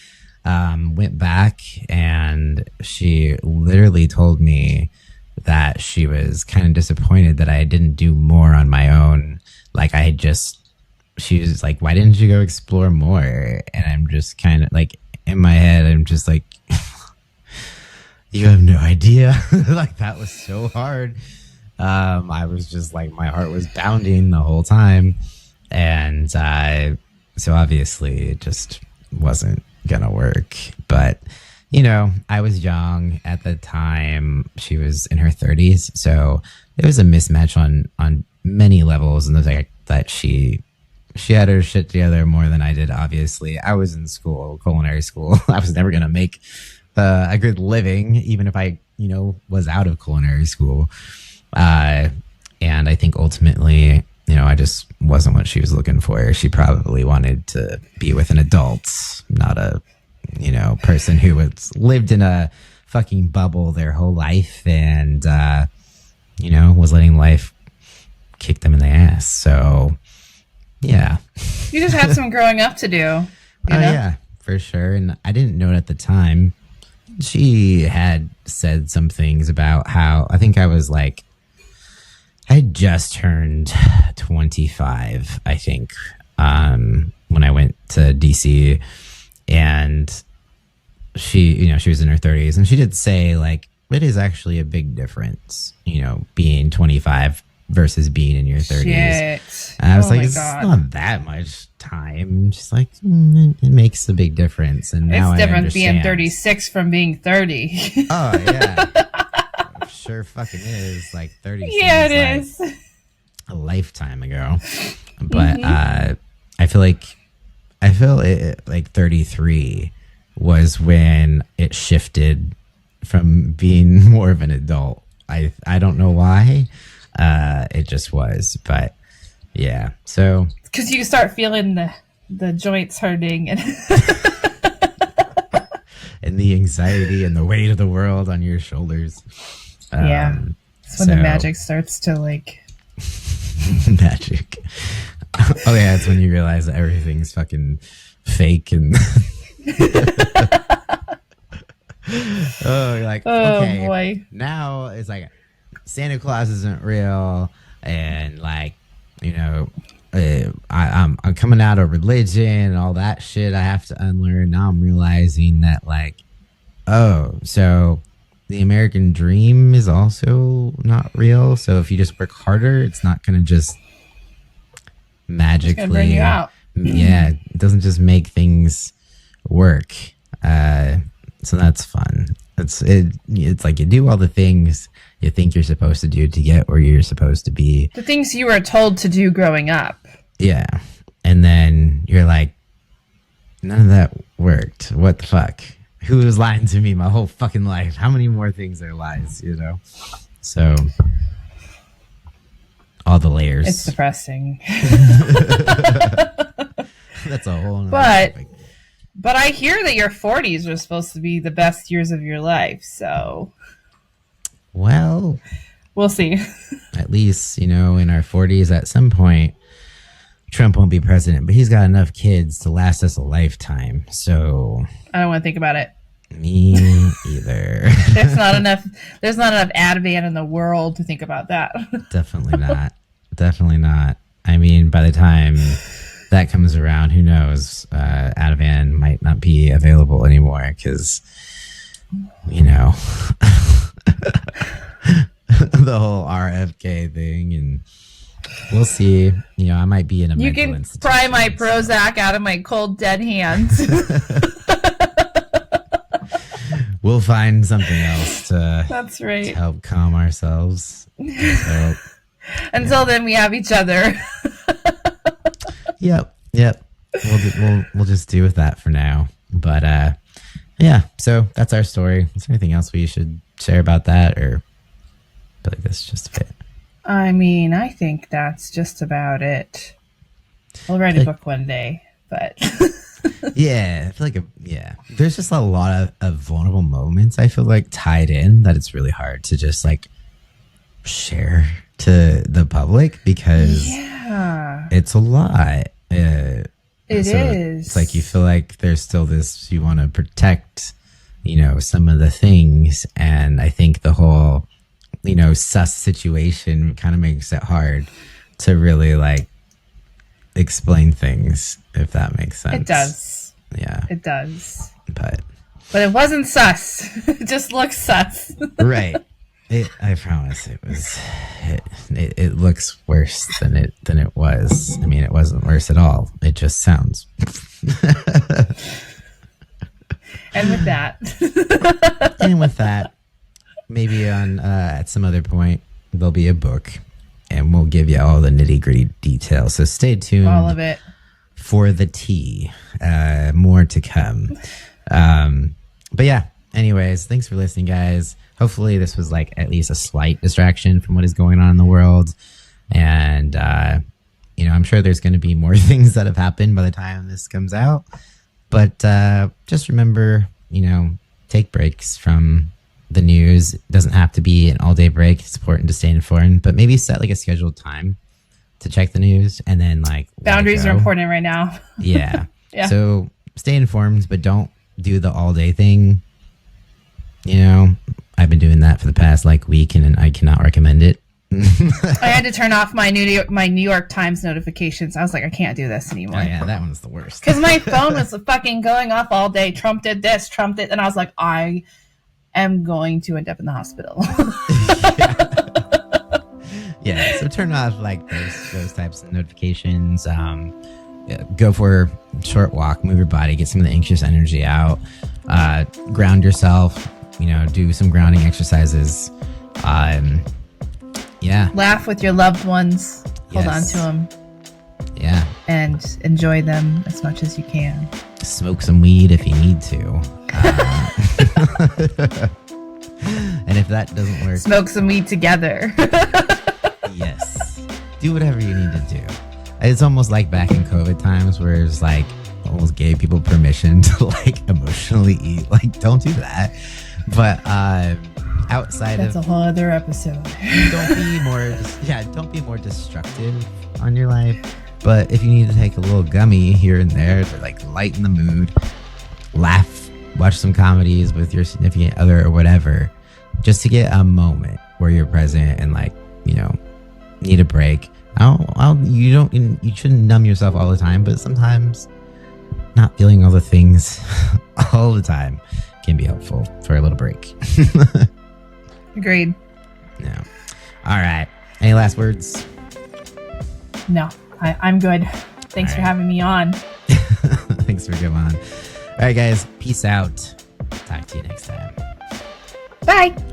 Went back, and she literally told me that she was kind of disappointed that I didn't do more on my own. Like she was like, why didn't you go explore more? And I'm just kind of like, in my head, I'm just like, you have no idea. Like that was so hard. I was just like, my heart was pounding the whole time. And so obviously it just wasn't gonna work. But I was young at the time. She was in her 30s, so it was a mismatch on many levels, and the fact that she had her shit together more than I did. Obviously, I was in culinary school. I was never gonna make a good living, even if I was out of culinary school. And I think ultimately, I just wasn't what she was looking for. She probably wanted to be with an adult, not a, person who has lived in a fucking bubble their whole life and, was letting life kick them in the ass. So, yeah. You just had some growing up to do. Yeah, for sure. And I didn't know it at the time. she had said some things about how I think I was like, I had just turned 25, I think, when I went to DC, and she was in her 30s, and she did say like, it is actually a big difference, being 25 versus being in your 30s. Shit. And I was like, it's not that much time. She's like, it makes a big difference. And now it's different I understand. being 36 from being 30. Oh, yeah. Sure fucking is. Like 30 yeah, it like is. a lifetime ago. But I feel it like 33 was when it shifted from being more of an adult. I don't know why. It just was, but yeah. So because you start feeling the joints hurting and and the anxiety and the weight of the world on your shoulders. Yeah, that's when the magic starts to like magic. Oh yeah, it's when you realize that everything's fucking fake and oh, you're like, okay, boy. Now it's like Santa Claus isn't real, and like, I'm coming out of religion and all that shit I have to unlearn. Now I'm realizing that like, oh, so the American dream is also not real. So if you just work harder, it's not going to just magically bring you out. Yeah, it doesn't just make things work. So that's fun. It's like you do all the things you think you're supposed to do to get where you're supposed to be. The things you were told to do growing up. Yeah. And then you're like, none of that worked. What the fuck? Who was lying to me my whole fucking life? How many more things are lies, So all the layers. It's depressing. That's a whole nother topic. But I hear that your 40s are supposed to be the best years of your life, so... Well... We'll see. At least, in our 40s, at some point, Trump won't be president, but he's got enough kids to last us a lifetime, so... I don't want to think about it. Me either. There's not enough Ativan in the world to think about that. Definitely not. Definitely not. I mean, by the time... that comes around, who knows? Ativan might not be available anymore because, the whole RFK thing, and we'll see. I might be in a mental institution. You can pry my Prozac out of my cold, dead hands. We'll find something else to. That's right. To help calm ourselves. Until then, we have each other. Yep. We'll just do with that for now. But yeah. So that's our story. Is there anything else we should share about that, or I feel like that's just a bit? I mean, I think that's just about it. I'll write a book one day, but yeah, I feel like there's just a lot of vulnerable moments. I feel like tied in that it's really hard to just like share to the public because it's a lot. It is. It's like you feel like there's still this, you want to protect, some of the things. And I think the whole, sus situation kind of makes it hard to really like explain things, if that makes sense. It does. Yeah. It does. But it wasn't sus. It just looks sus. Right. I promise it was. It looks worse than it was. I mean, it wasn't worse at all. It just sounds. And with that, maybe at some other point there'll be a book, and we'll give you all the nitty gritty details. So stay tuned. All of it for the tea. More to come. But yeah. Anyways, thanks for listening, guys. Hopefully this was like at least a slight distraction from what is going on in the world. And, I'm sure there's going to be more things that have happened by the time this comes out. But just remember, take breaks from the news. It doesn't have to be an all-day break. It's important to stay informed. But maybe set like a scheduled time to check the news, and then like boundaries are important right now. Yeah. Yeah. So stay informed, but don't do the all-day thing. I've been doing that for the past week, and I cannot recommend it. I had to turn off my New York Times notifications. I was like, I can't do this anymore. Oh yeah, that one's the worst. Because my phone was fucking going off all day. Trump did this, Trump did, and I was like, I am going to end up in the hospital. Yeah, so turn off those types of notifications. Go for a short walk, move your body, get some of the anxious energy out. Ground yourself. Do some grounding exercises. Yeah. Laugh with your loved ones. Hold on to them. Yeah. And enjoy them as much as you can. Smoke some weed if you need to. And if that doesn't work, smoke some weed together. Yes. Do whatever you need to do. It's almost like back in COVID times where it's almost gave people permission to emotionally eat. Don't do that. But outside that's a whole other episode. Don't be more destructive on your life. But if you need to take a little gummy here and there to lighten the mood, laugh, watch some comedies with your significant other or whatever, just to get a moment where you're present and need a break. You shouldn't numb yourself all the time, but sometimes not feeling all the things all the time can be helpful for a little break. Agreed. No. All right. Any last words? No, I'm good. Thanks for having me on. Thanks for coming on. All right, guys. Peace out. Talk to you next time. Bye.